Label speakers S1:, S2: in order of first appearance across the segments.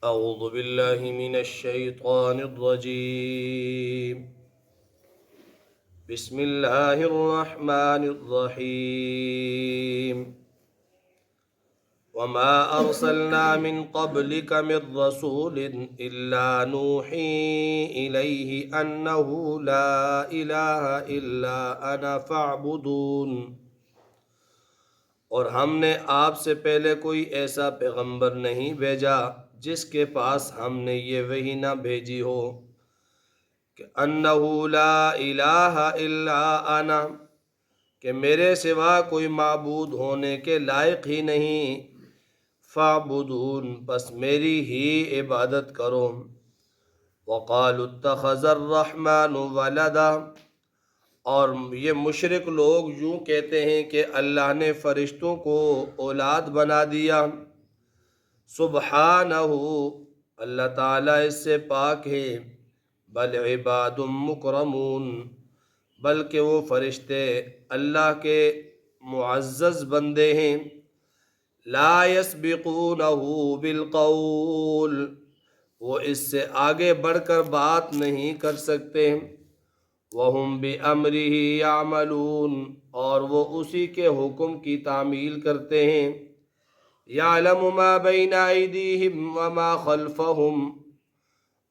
S1: أعوذ بالله من الشيطان الرجيم. بسم الله الرحمن الرحيم. وما أرسلنا من قبلك من رسول إلا نوحي إليه أنه لا إله إلا أنا فاعبدون. اور ہم نے آپ سے پہلے کوئی ایسا پیغمبر نہیں بھیجا جس کے پاس ہم نے یہ وحی نہ بھیجی ہو کہ انہ لا الہ الا انا، کہ میرے سوا کوئی معبود ہونے کے لائق ہی نہیں، فاعبدون، بس میری ہی عبادت کرو. وقالوا اتخذ الرحمن ولدا، اور یہ مشرک لوگ یوں کہتے ہیں کہ اللہ نے فرشتوں کو اولاد بنا دیا. سبحانہ، اللہ تعالیٰ اس سے پاک ہے. بل عباد مکرمون، بلکہ وہ فرشتے اللہ کے معزز بندے ہیں. لا یسبقونہ بالقول، وہ اس سے آگے بڑھ کر بات نہیں کر سکتے. وَهُمْ بِأَمْرِهِ يَعْمَلُونَ، اور وہ اسی کے حکم کی تعمیل کرتے ہیں. يَعْلَمُ مَا بَيْنَ أَيْدِيهِمْ وَمَا خَلْفَهُمْ،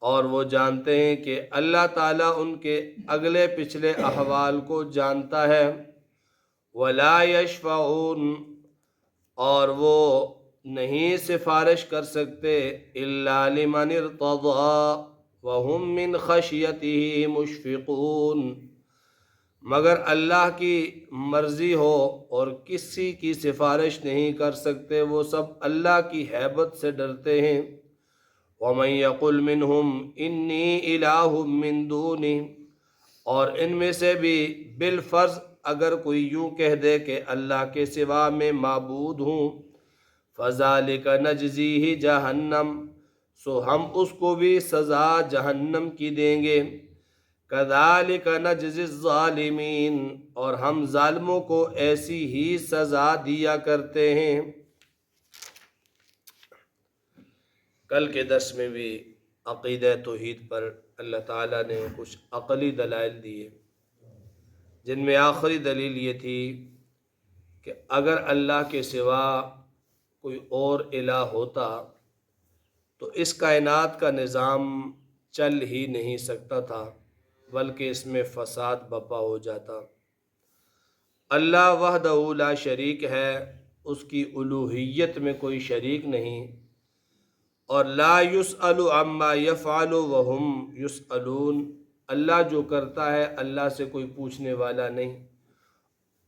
S1: اور وہ جانتے ہیں کہ اللہ تعالیٰ ان کے اگلے پچھلے احوال کو جانتا ہے. وَلَا يَشْفَعُونَ، اور وہ نہیں سفارش کر سکتے. إِلَّا لِمَنِ ارْتَضَىٰ وَهُمْ مِنْ خَشْيَتِهِ مُشْفِقُونَ، مگر اللہ کی مرضی ہو اور کسی کی سفارش نہیں کر سکتے، وہ سب اللہ کی ہیبت سے ڈرتے ہیں. وَمَنْ يَقُلْ مِنْهُمْ إِنِّي إِلَٰهٌ مِّن دُونِهِ، اور ان میں سے بھی بالفرض اگر کوئی یوں کہہ دے کہ اللہ کے سوا میں معبود ہوں، فَذَلِكَ نَجْزِيهِ جَهَنَّمَ، سو ہم اس کو بھی سزا جہنم کی دیں گے. كَذَلِكَ نَجْزِي الظَّالِمِينَ، اور ہم ظالموں کو ایسی ہی سزا دیا کرتے ہیں. کل کے درس میں بھی عقیدہ توحید پر اللہ تعالیٰ نے کچھ عقلی دلائل دیے، جن میں آخری دلیل یہ تھی کہ اگر اللہ کے سوا کوئی اور الہ ہوتا تو اس کائنات کا نظام چل ہی نہیں سکتا تھا، بلکہ اس میں فساد بپا ہو جاتا. اللہ وحدہ لا شریک ہے، اس کی الوہیت میں کوئی شریک نہیں، اور لا یسأل عما یفعل وہم یسألون، اللہ جو کرتا ہے اللہ سے کوئی پوچھنے والا نہیں،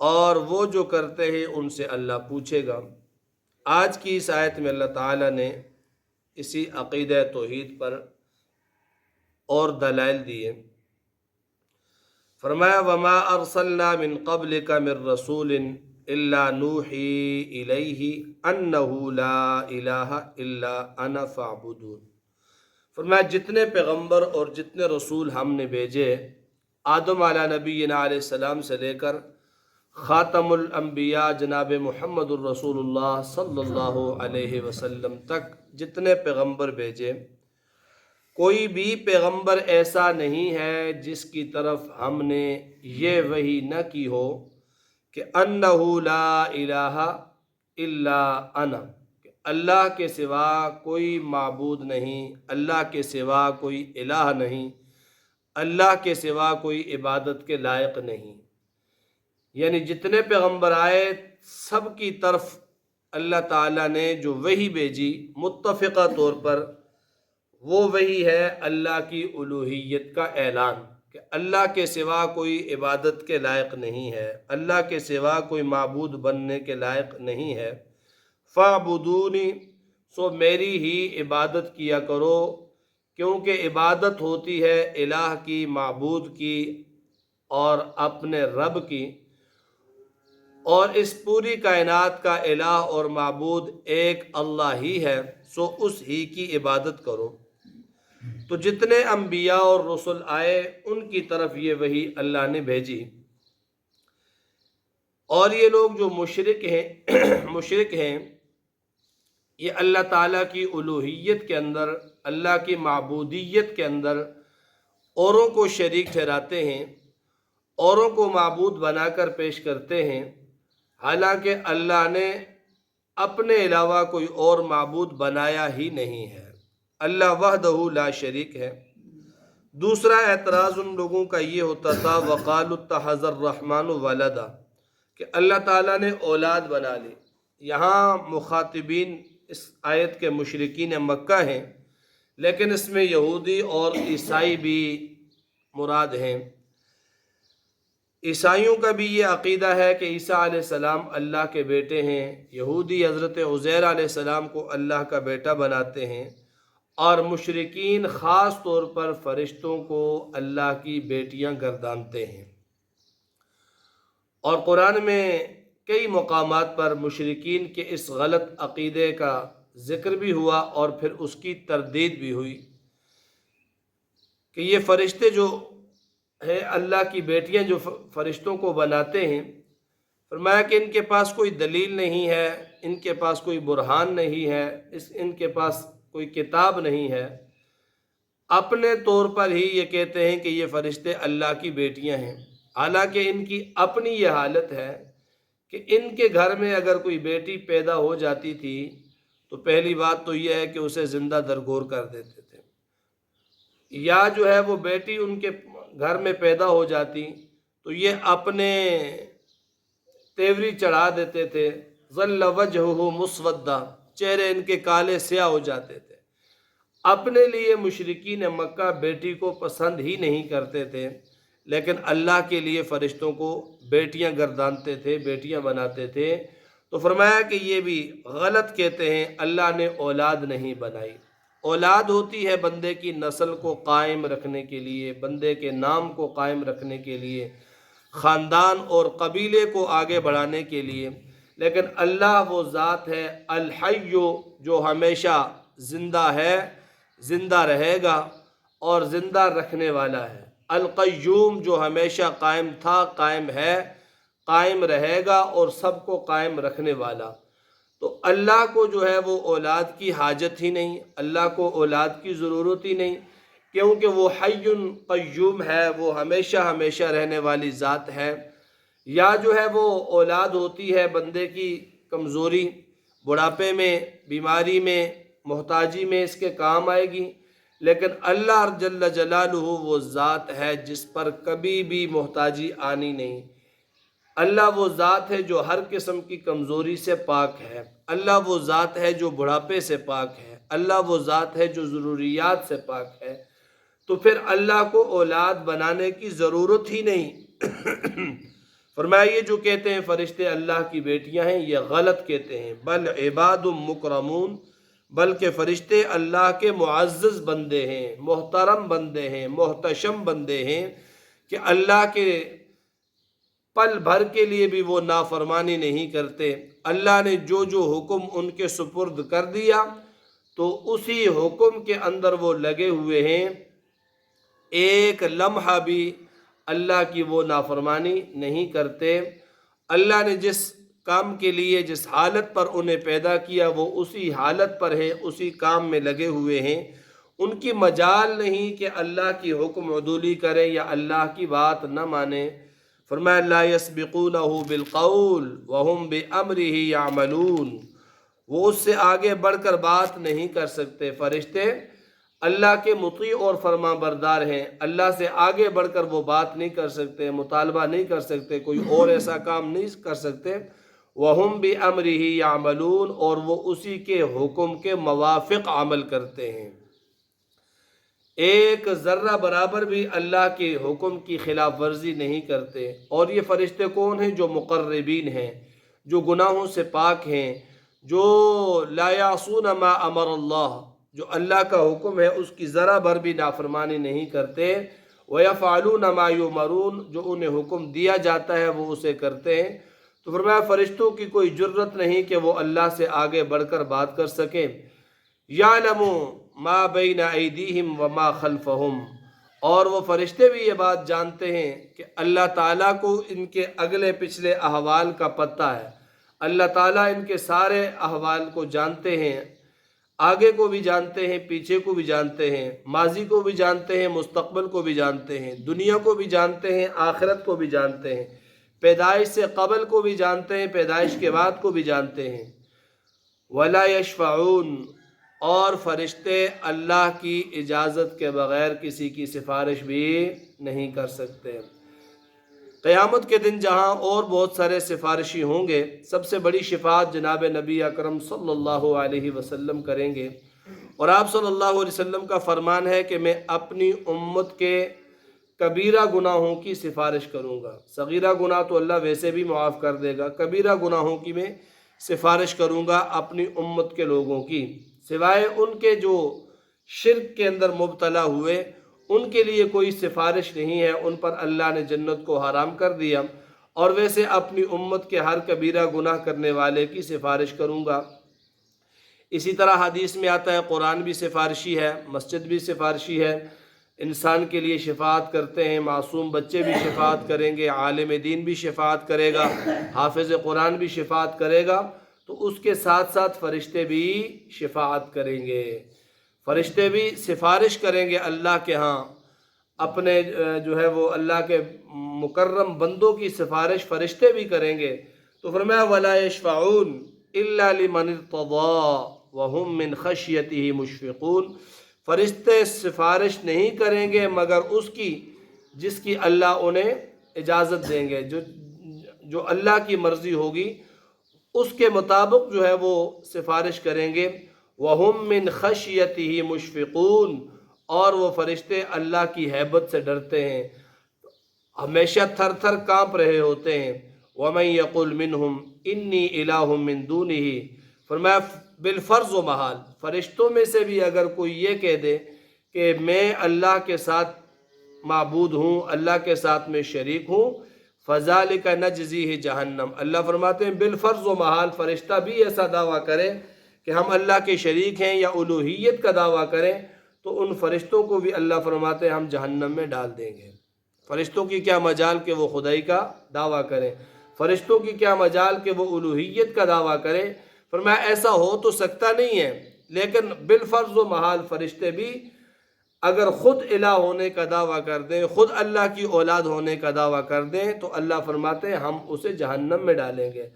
S1: اور وہ جو کرتے ہیں ان سے اللہ پوچھے گا. آج کی اس آیت میں اللہ تعالیٰ نے اسی عقیدہ توحید پر اور دلائل دیے. فرمایا وما ارسلنا من قبلک من رسول الا نوحی الیہ انہ لا الہ الا انا فاعبدون. فرمایا جتنے پیغمبر اور جتنے رسول ہم نے بھیجے، آدم علیہ نبینا علیہ السلام سے لے کر خاتم الانبیاء جناب محمد الرسول اللہ صلی اللہ علیہ وسلم تک جتنے پیغمبر بھیجے، کوئی بھی پیغمبر ایسا نہیں ہے جس کی طرف ہم نے یہ وحی نہ کی ہو کہ انہ لا الہ الا انا، کہ اللہ کے سوا کوئی معبود نہیں، اللہ کے سوا کوئی الہ نہیں، اللہ کے سوا کوئی عبادت کے لائق نہیں. یعنی جتنے پیغمبر آئے سب کی طرف اللہ تعالیٰ نے جو وحی بھیجی متفقہ طور پر، وہ وحی ہے اللہ کی الوہیت کا اعلان کہ اللہ کے سوا کوئی عبادت کے لائق نہیں ہے، اللہ کے سوا کوئی معبود بننے کے لائق نہیں ہے. فاعبدونی، سو میری ہی عبادت کیا کرو، کیونکہ عبادت ہوتی ہے الہ کی، معبود کی اور اپنے رب کی، اور اس پوری کائنات کا الہ اور معبود ایک اللہ ہی ہے، سو اس ہی کی عبادت کرو. تو جتنے انبیاء اور رسل آئے ان کی طرف یہ وحی اللہ نے بھیجی. اور یہ لوگ جو مشرک ہیں یہ اللہ تعالیٰ کی الوہیت کے اندر، اللہ کی معبودیت کے اندر اوروں کو شریک ٹھہراتے ہیں، اوروں کو معبود بنا کر پیش کرتے ہیں، حالانکہ اللہ نے اپنے علاوہ کوئی اور معبود بنایا ہی نہیں ہے۔ اللہ وحدہ لا شریک ہے۔ دوسرا اعتراض ان لوگوں کا یہ ہوتا تھا وقالوا اتخذ الرحمن ولدا، کہ اللہ تعالیٰ نے اولاد بنا لی۔ یہاں مخاطبین اس آیت کے مشرکین مکہ ہیں، لیکن اس میں یہودی اور عیسائی بھی مراد ہیں۔ عیسائیوں کا بھی یہ عقیدہ ہے کہ عیسیٰ علیہ السلام اللہ کے بیٹے ہیں، یہودی حضرت عزیر علیہ السلام کو اللہ کا بیٹا بناتے ہیں، اور مشرکین خاص طور پر فرشتوں کو اللہ کی بیٹیاں گردانتے ہیں۔ اور قرآن میں کئی مقامات پر مشرکین کے اس غلط عقیدے کا ذکر بھی ہوا اور پھر اس کی تردید بھی ہوئی کہ یہ فرشتے جو ہے اللہ کی بیٹیاں جو فرشتوں کو بناتے ہیں، فرمایا کہ ان کے پاس کوئی دلیل نہیں ہے، ان کے پاس کوئی برہان نہیں ہے، ان کے پاس کوئی کتاب نہیں ہے، اپنے طور پر ہی یہ کہتے ہیں کہ یہ فرشتے اللہ کی بیٹیاں ہیں، حالانکہ ان کی اپنی یہ حالت ہے کہ ان کے گھر میں اگر کوئی بیٹی پیدا ہو جاتی تھی تو پہلی بات تو یہ ہے کہ اسے زندہ درگور کر دیتے تھے، یا جو ہے وہ بیٹی ان کے گھر میں پیدا ہو جاتی تو یہ اپنے تیوری چڑھا دیتے تھے، ظل وجہہ مسودہ، چہرے ان کے کالے سیاہ ہو جاتے تھے۔ اپنے لیے مشرکین مکہ بیٹی کو پسند ہی نہیں کرتے تھے، لیکن اللہ کے لیے فرشتوں کو بیٹیاں گردانتے تھے، بیٹیاں بناتے تھے۔ تو فرمایا کہ یہ بھی غلط کہتے ہیں، اللہ نے اولاد نہیں بنائی۔ اولاد ہوتی ہے بندے کی نسل کو قائم رکھنے کے لیے، بندے کے نام کو قائم رکھنے کے لیے، خاندان اور قبیلے کو آگے بڑھانے کے لیے، لیکن اللہ وہ ذات ہے الحی جو ہمیشہ زندہ ہے، زندہ رہے گا اور زندہ رکھنے والا ہے، القیوم جو ہمیشہ قائم تھا، قائم ہے، قائم رہے گا اور سب کو قائم رکھنے والا۔ تو اللہ کو جو ہے وہ اولاد کی حاجت ہی نہیں، اللہ کو اولاد کی ضرورت ہی نہیں، کیونکہ وہ حی قیوم ہے، وہ ہمیشہ ہمیشہ رہنے والی ذات ہے۔ یا جو ہے وہ اولاد ہوتی ہے بندے کی کمزوری، بڑھاپے میں، بیماری میں، محتاجی میں اس کے کام آئے گی، لیکن اللہ جل جلالہ وہ ذات ہے جس پر کبھی بھی محتاجی آنی نہیں۔ اللہ وہ ذات ہے جو ہر قسم کی کمزوری سے پاک ہے، اللہ وہ ذات ہے جو بڑھاپے سے پاک ہے، اللہ وہ ذات ہے جو ضروریات سے پاک ہے۔ تو پھر اللہ کو اولاد بنانے کی ضرورت ہی نہیں۔ فرمایا یہ جو کہتے ہیں فرشتے اللہ کی بیٹیاں ہیں، یہ غلط کہتے ہیں، بل عباد مکرمون، بلکہ فرشتے اللہ کے معزز بندے ہیں، محترم بندے ہیں، محتشم بندے ہیں، کہ اللہ کے پل بھر کے لیے بھی وہ نافرمانی نہیں کرتے۔ اللہ نے جو جو حکم ان کے سپرد کر دیا تو اسی حکم کے اندر وہ لگے ہوئے ہیں، ایک لمحہ بھی اللہ کی وہ نافرمانی نہیں کرتے۔ اللہ نے جس کام کے لیے جس حالت پر انہیں پیدا کیا وہ اسی حالت پر ہے، اسی کام میں لگے ہوئے ہیں، ان کی مجال نہیں کہ اللہ کی حکم عدولی کریں یا اللہ کی بات نہ مانیں۔ فرمایا لا یسبقونہ بالقول وہم بامرہ یعملون، وہ اس سے آگے بڑھ کر بات نہیں کر سکتے۔ فرشتے اللہ کے مطیع اور فرما بردار ہیں، اللہ سے آگے بڑھ کر وہ بات نہیں کر سکتے، مطالبہ نہیں کر سکتے، کوئی اور ایسا کام نہیں کر سکتے۔ وہم بامرہ یعملون، اور وہ اسی کے حکم کے موافق عمل کرتے ہیں، ایک ذرہ برابر بھی اللہ کے حکم کی خلاف ورزی نہیں کرتے۔ اور یہ فرشتے کون ہیں؟ جو مقربین ہیں، جو گناہوں سے پاک ہیں، جو لا یعصون ما امر اللہ، جو اللہ کا حکم ہے اس کی ذرہ بھر بھی نافرمانی نہیں کرتے۔ وَيَفْعَلُونَ مَا يُؤْمَرُونَ، جو انہیں حکم دیا جاتا ہے وہ اسے کرتے ہیں۔ تو فرمایا فرشتوں کی کوئی جرت نہیں کہ وہ اللہ سے آگے بڑھ کر بات کر سکیں۔ یعلم ما بین ایدیہم وما خلفہم، اور وہ فرشتے بھی یہ بات جانتے ہیں کہ اللہ تعالیٰ کو ان کے اگلے پچھلے احوال کا پتہ ہے، اللہ تعالیٰ ان کے سارے احوال کو جانتے ہیں، آگے کو بھی جانتے ہیں، پیچھے کو بھی جانتے ہیں، ماضی کو بھی جانتے ہیں، مستقبل کو بھی جانتے ہیں، دنیا کو بھی جانتے ہیں، آخرت کو بھی جانتے ہیں، پیدائش سے قبل کو بھی جانتے ہیں، پیدائش کے بعد کو بھی جانتے ہیں۔ ولا یشفعون، اور فرشتے اللہ کی اجازت کے بغیر کسی کی سفارش بھی نہیں کر سکتے۔ قیامت کے دن جہاں اور بہت سارے سفارشی ہوں گے، سب سے بڑی شفاعت جناب نبی اکرم صلی اللہ علیہ وسلم کریں گے، اور آپ صلی اللہ علیہ وسلم کا فرمان ہے کہ میں اپنی امت کے کبیرہ گناہوں کی سفارش کروں گا۔ صغیرہ گناہ تو اللہ ویسے بھی معاف کر دے گا، کبیرہ گناہوں کی میں سفارش کروں گا اپنی امت کے لوگوں کی، سوائے ان کے جو شرک کے اندر مبتلا ہوئے، ان کے لیے کوئی سفارش نہیں ہے، ان پر اللہ نے جنت کو حرام کر دیا، اور ویسے اپنی امت کے ہر کبیرہ گناہ کرنے والے کی سفارش کروں گا۔ اسی طرح حدیث میں آتا ہے قرآن بھی سفارشی ہے، مسجد بھی سفارشی ہے، انسان کے لیے شفاعت کرتے ہیں، معصوم بچے بھی شفاعت کریں گے، عالم دین بھی شفاعت کرے گا، حافظ قرآن بھی شفاعت کرے گا، تو اس کے ساتھ ساتھ فرشتے بھی شفاعت کریں گے۔ فرشتے بھی سفارش کریں گے اللہ کے ہاں، اپنے جو ہے وہ اللہ کے مکرم بندوں کی سفارش فرشتے بھی کریں گے۔ تو فرمایا وَلَا يَشْفَعُونَ إِلَّا لِمَنِ ارْتَضَىٰ وَهُمْ مِنْ خَشْيَتِهِ مُشْفِقُونَ، فرشتے سفارش نہیں کریں گے مگر اس کی جس کی اللہ انہیں اجازت دیں گے، جو اللہ کی مرضی ہوگی اس کے مطابق جو ہے وہ سفارش کریں گے۔ وَهُمْ مِنْ خَشْيَتِهِ مُشْفِقُونَ، اور وہ فرشتے اللہ کی ہیبت سے ڈرتے ہیں، ہمیشہ تھر تھر کانپ رہے ہوتے ہیں۔ وَمَنْ يَقُلْ مِنْهُمْ إِنِّي إِلَٰهٌ مِّن دُونِهِ، فرمایا بالفرض و محال فرشتوں میں سے بھی اگر کوئی یہ کہہ دے کہ میں اللہ کے ساتھ معبود ہوں، اللہ کے ساتھ میں شریک ہوں، فَذَلِكَ نَجْزِيهِ جہنم، اللہ فرماتے ہیں بالفرض و محال فرشتہ بھی ایسا دعویٰ کرے کہ ہم اللہ کے شریک ہیں یا الوہیت کا دعویٰ کریں، تو ان فرشتوں کو بھی اللہ فرماتے ہیں ہم جہنم میں ڈال دیں گے۔ فرشتوں کی کیا مجال کہ وہ خدائی کا دعویٰ کریں، فرشتوں کی کیا مجال کہ وہ الوہیت کا دعویٰ کریں۔ فرمایا ایسا ہو تو سکتا نہیں ہے، لیکن بالفرض و محال فرشتے بھی اگر خود الہ ہونے کا دعویٰ کر دیں، خود اللہ کی اولاد ہونے کا دعویٰ کر دیں، تو اللہ فرماتے ہیں ہم اسے جہنم میں ڈالیں گے۔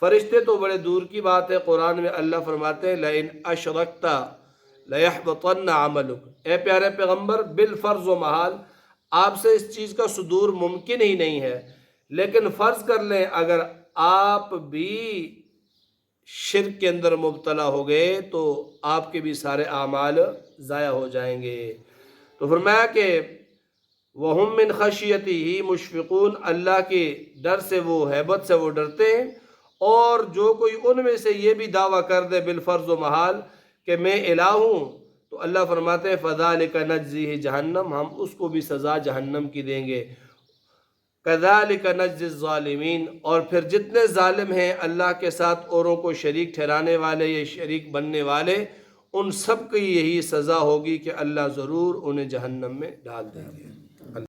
S1: فرشتے تو بڑے دور کی بات ہے، قرآن میں اللہ فرماتے ہیں لَإِنْ أَشْرَكْتَ لَيَحْبَطَنَّ عَمَلُكَ، اے پیارے پیغمبر بالفرض و محال آپ سے اس چیز کا صدور ممکن ہی نہیں ہے، لیکن فرض کر لیں اگر آپ بھی شرک کے اندر مبتلا ہو گئے تو آپ کے بھی سارے اعمال ضائع ہو جائیں گے۔ تو فرمایا کہ وَهُمْ مِنْ خَشْيَتِهِ مُشْفِقُونَ، اللہ کے ڈر سے وہ ہیبت سے وہ ڈرتے ہیں، اور جو کوئی ان میں سے یہ بھی دعویٰ کر دے بالفرض و محال کہ میں الہ ہوں، تو اللہ فرماتے ہیں فَذَلِكَ نَجْزِيهِ جہنم، ہم اس کو بھی سزا جہنم کی دیں گے۔ كَذَلِكَ نَجْزِي الظَّالِمِينَ، اور پھر جتنے ظالم ہیں اللہ کے ساتھ اوروں کو شریک ٹھہرانے والے یا شریک بننے والے، ان سب کی یہی سزا ہوگی کہ اللہ ضرور انہیں جہنم میں ڈال دیں گے۔